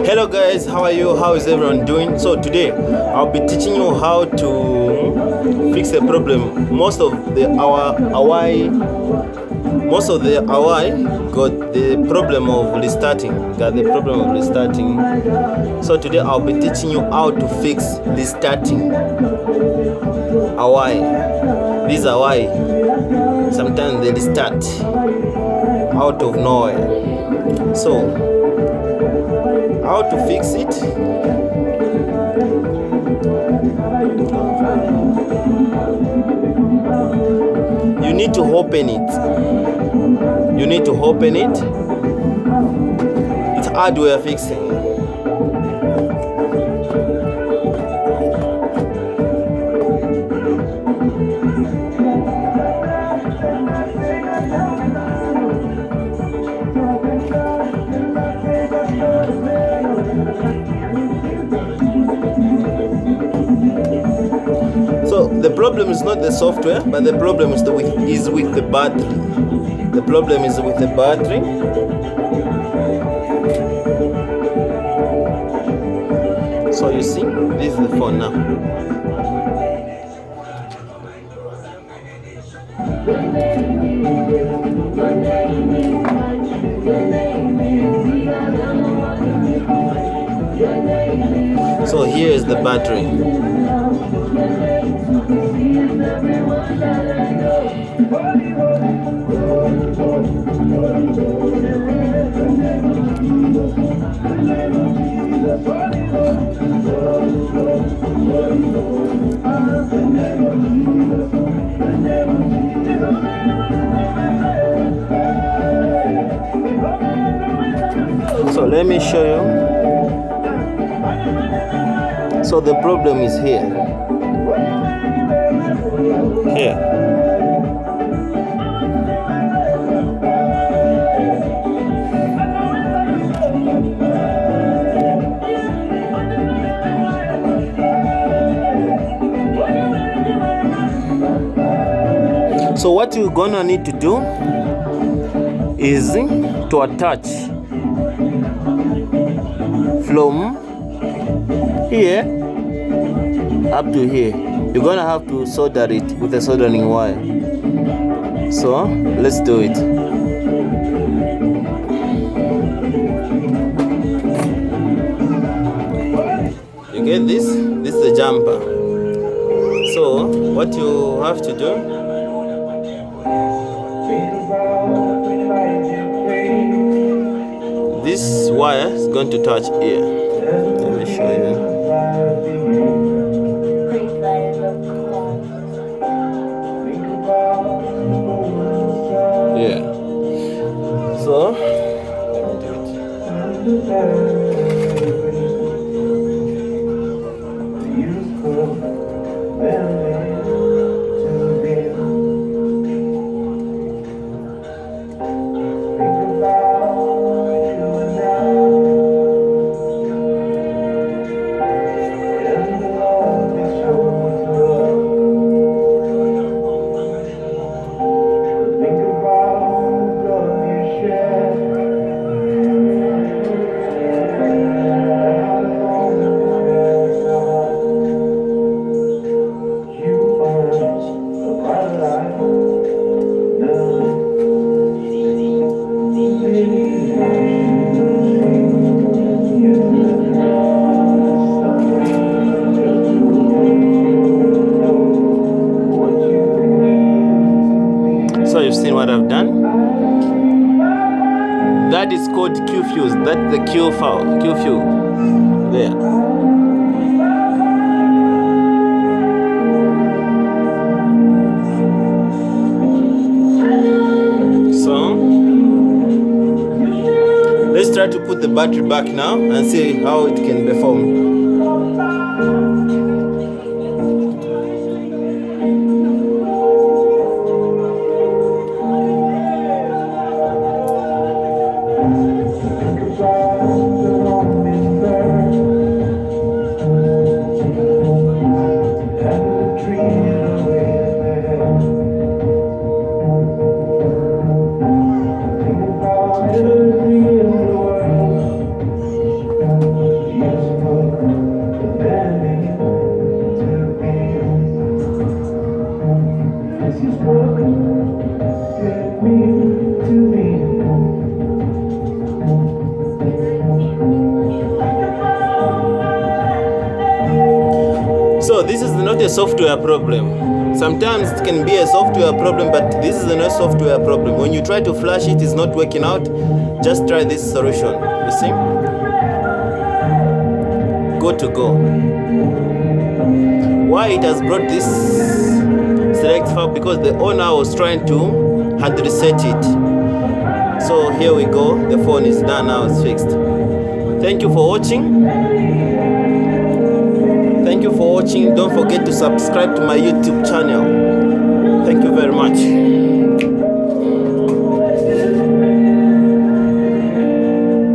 Hello guys, how are you? How is everyone doing? So today I'll be teaching you how to fix a problem. Most of the Huawei got the problem of restarting. So today I'll be teaching you how to fix restarting Huawei. These Huawei, sometimes they restart out of nowhere. So how to fix it? You need to open it. It's hardware fixing. So the problem is not the software, but the problem is with the battery. The problem is with the battery. So you see, this is the phone now. So here is the battery. So let me show you. So the problem is here. So what you're gonna need to do is to attach from here up to here. You're gonna have to solder it with a soldering wire. So let's do it. You get this? This is the jumper. So what you have to do, this wire is going to touch here. Let me show you. Yeah. So let me do So you've seen what I've done. That is called Q fuse. That's the Q fuse. There. So let's try to put the battery back now and see how it can perform. a software problem. Sometimes it can be a software problem, but this is not a software problem. When you try to flash it, it's not working out. Just try this solution. You see? Go to go. Why it has brought this select file? Because the owner was trying to hard reset it. So here we go. The phone is done now. It's fixed. Thank you for watching. Thank you for watching. Don't forget to subscribe to my YouTube channel. Thank you very much.